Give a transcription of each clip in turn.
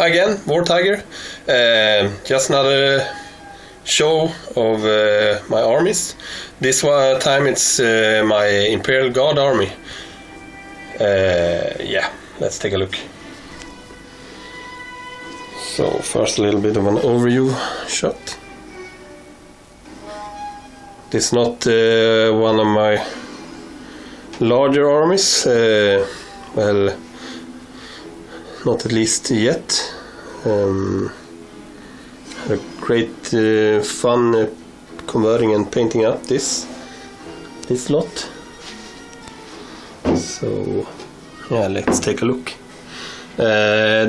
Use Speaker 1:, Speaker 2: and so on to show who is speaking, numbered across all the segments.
Speaker 1: Again, War Tiger. Just another show of my armies. This time it's my Imperial Guard army. Yeah, let's take a look. So first a little bit of an overview shot. This is not one of my larger armies. Well, not at least yet. Had a great fun converting and painting up this lot. So yeah, let's take a look.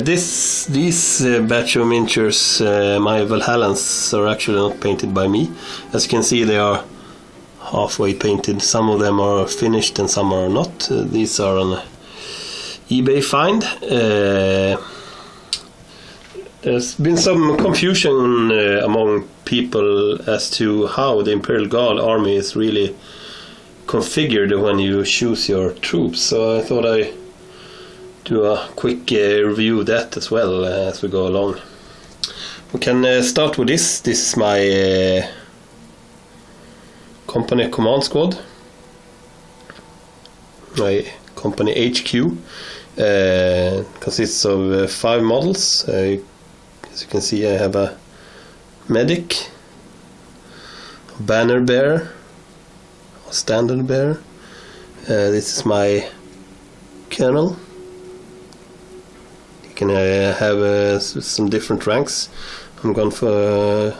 Speaker 1: These batch of miniatures, my Valhallans, are actually not painted by me. As you can see, they are halfway painted. Some of them are finished and some are not. These are on eBay find. There's been some confusion among people as to how the Imperial Guard army is really configured when you choose your troops. So I thought I'd do a quick review of that as well as we go along. We can start with this. This is my company command squad. My company HQ consists of 5 models. As you can see, I have a medic, a banner bearer, a standard bearer. This is my colonel. You can have some different ranks. I'm going for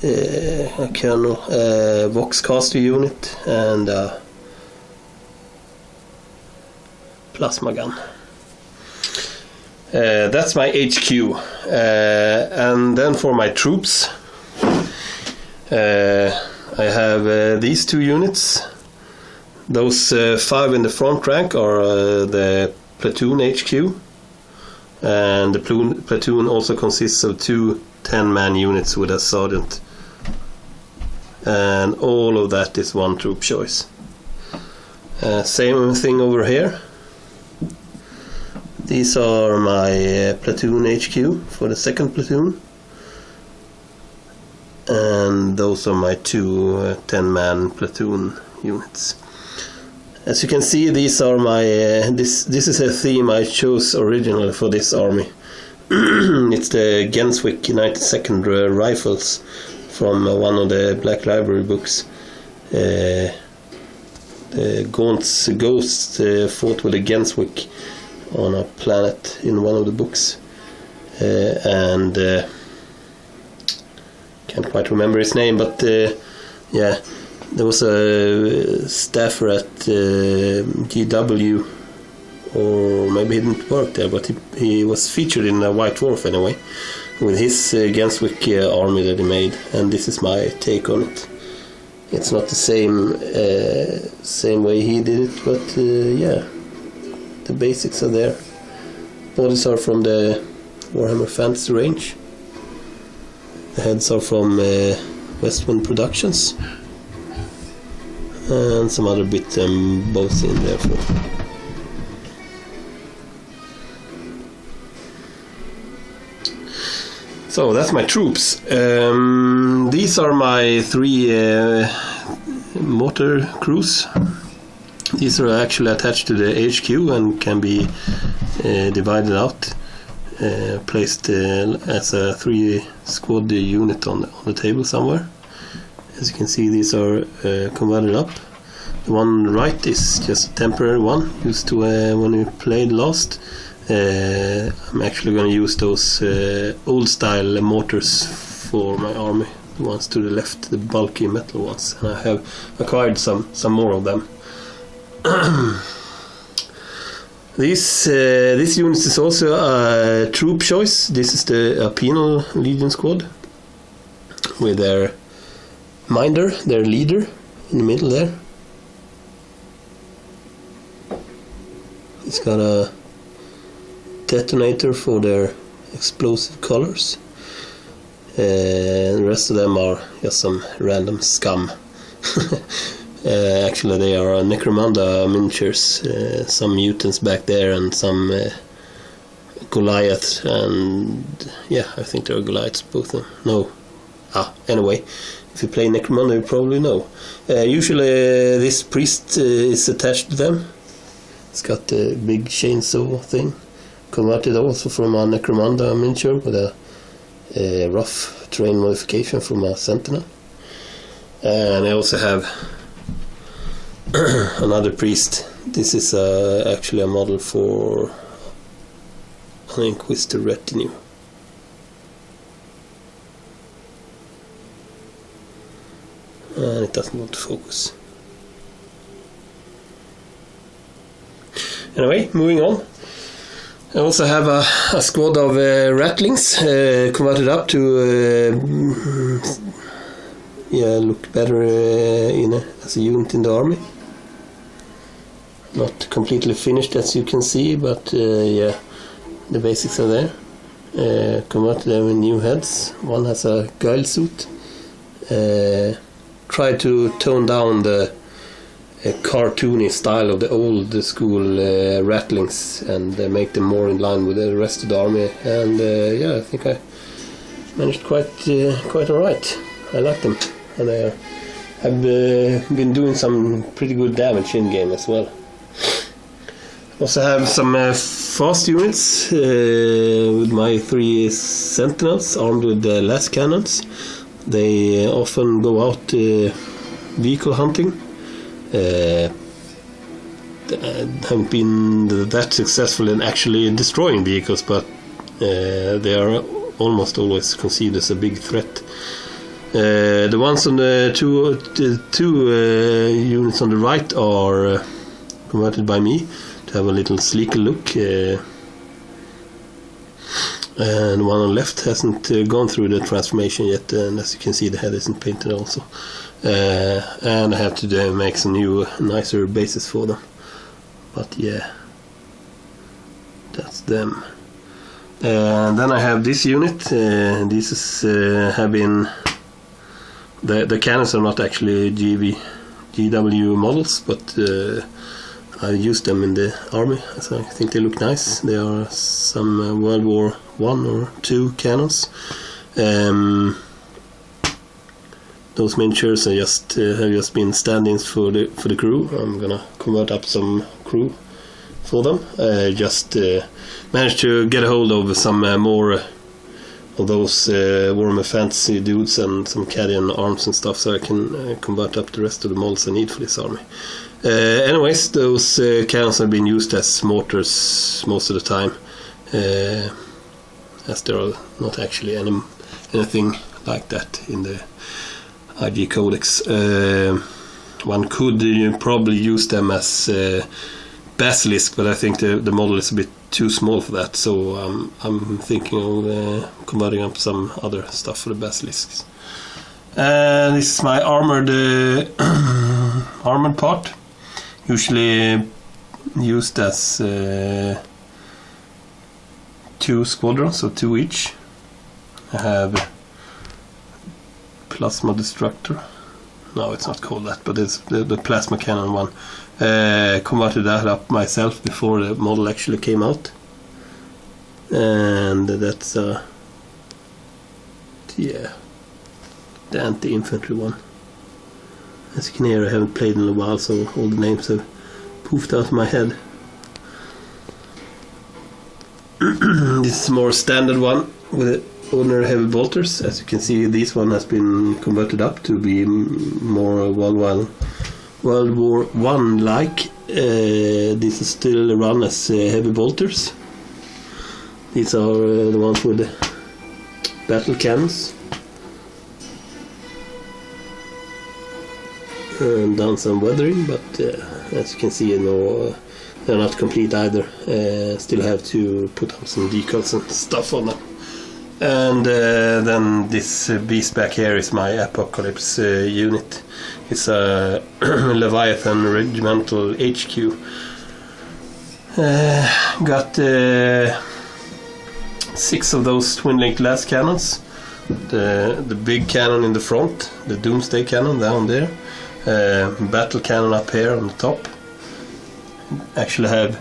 Speaker 1: a colonel, Voxcaster unit, and a plasma gun. That's my HQ, and then for my troops, I have these 2 units. Those 5 in the front rank are the platoon HQ, and the platoon also consists of 2 10-man units with a sergeant, and all of that is 1 troop choice. Same thing over here. These are my platoon HQ for the 2nd platoon, and those are my 2 10-man platoon units. As you can see, these are my this is a theme I chose originally for this army. It's the Genswick 92nd rifles from one of the Black Library books. The Gaunt's ghost fought with the Genswick on a planet in one of the books, and can't quite remember his name, but yeah, there was a staffer at GW, or maybe he didn't work there, but he was featured in a White Dwarf anyway, with his Genswick army that he made, and this is my take on it. It's not the same way he did it, but yeah, the basics are there. Bodies are from the Warhammer Fantasy range. The heads are from Westwind Productions, and some other bits and both in there for. So that's my troops. These are my 3 mortar crews. These are actually attached to the HQ and can be divided out, placed as a 3 squad unit on the table somewhere. As you can see, these are converted up. The one on the right is just a temporary one, used to when we played last. I'm actually going to use those old style mortars for my army, the ones to the left, the bulky metal ones, and I have acquired some more of them. This unit is also a troop choice. This is the Penal Legion squad with their minder, their leader, in the middle there. It's got a detonator for their explosive colors. And the rest of them are just some random scum. Actually, they are Necromunda miniatures. Some mutants back there and some Goliath, and yeah, I think there are Goliaths, both of them. No. Anyway, if you play Necromunda, you probably know. Usually this priest is attached to them. It's got the big chainsaw thing. Converted also from a Necromunda miniature with a rough terrain modification from a Sentinel. And I also have another priest. This is actually a model for an Inquisitor retinue. And it doesn't want to focus. Anyway, moving on. I also have a squad of Rattlers converted up to look better as a unit in the army. Not completely finished, as you can see, but the basics are there. Converted them in new heads. One has a guile suit. Try to tone down the cartoony style of the old school Rattlers and make them more in line with the rest of the army. And I think I managed quite alright. I like them, and they have been doing some pretty good damage in game as well. Also have some fast units with my 3 Sentinels armed with las cannons. They often go out vehicle hunting. Haven't been that successful in actually destroying vehicles, but they are almost always conceived as a big threat. The ones on the two units on the right are converted by me to have a little sleeker look. And one on the left hasn't gone through the transformation yet, and as you can see the head isn't painted also. And I have to make some new nicer bases for them, but yeah, that's them. And then I have this unit. These have been the cannons are not actually GW models, but I used them in the army, so I think they look nice. They are some World War I or II cannons. Those miniatures are have just been stand-ins for the crew. I'm gonna convert up some crew for them. Just managed to get a hold of some more of those Warhammer Fantasy dudes and some Cadian arms and stuff, so I can convert up the rest of the models I need for this army. Anyways, those cannons have been used as mortars most of the time, as there are not actually anything like that in the IG Codex. One could probably use them as basilisk, but I think the model is a bit too small for that, so I'm thinking of converting up some other stuff for the basilisks. This is my armored part, usually used as 2 squadrons, so 2 each. I have plasma destructor. No, it's not called that, but it's the plasma cannon one. Converted that up myself before the model actually came out, and that's the anti-infantry one. As you can hear, I haven't played in a while, so all the names have poofed out of my head. This is a more standard one with ordinary heavy bolters. As you can see, this one has been converted up to be more World War I like. This is still run as heavy bolters. These are the ones with the battle cannons. And done some weathering, but as you can see, they're not complete either. Still have to put up some decals and stuff on them. And then this beast back here is my Apocalypse unit. It's a Leviathan Regimental HQ. Got 6 of those twin-linked las cannons. The big cannon in the front, the Doomsday cannon down there. Battle cannon up here on the top. Actually have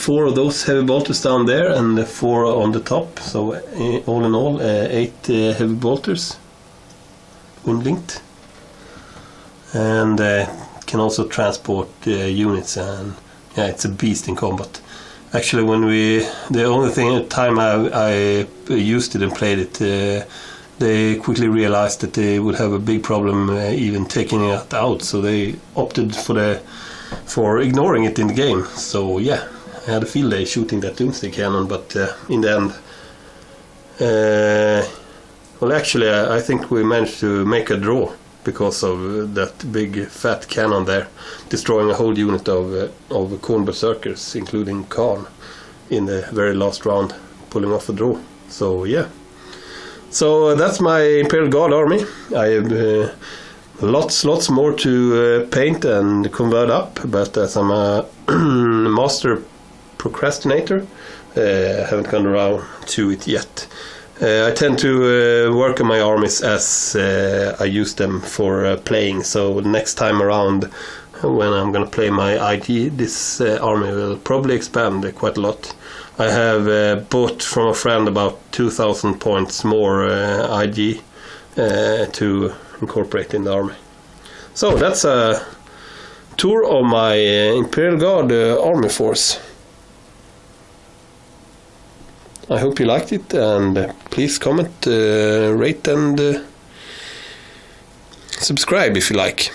Speaker 1: 4 of those heavy bolters down there and 4 on the top. So all in all, 8 heavy bolters, wind-linked, and can also transport units. And yeah, it's a beast in combat. Actually, the only time I used it and played it, they quickly realized that they would have a big problem even taking it out, so they opted for ignoring it in the game. So yeah, I had a field day shooting that Doomsday Cannon, but in the end, well, actually, I think we managed to make a draw because of that big fat cannon there, destroying a whole unit of Khorne Berserkers, including Khan, in the very last round, pulling off a draw. So yeah. So that's my Imperial Guard army. I have lots more to paint and convert up, but as I'm a master procrastinator, I haven't gone around to it yet. I tend to work on my armies as I use them for playing, so next time around when I'm going to play my IG, this army will probably expand quite a lot. I have bought from a friend about 2,000 points more IG to incorporate in the army. So that's a tour of my Imperial Guard army force. I hope you liked it, and please comment, rate and subscribe if you like.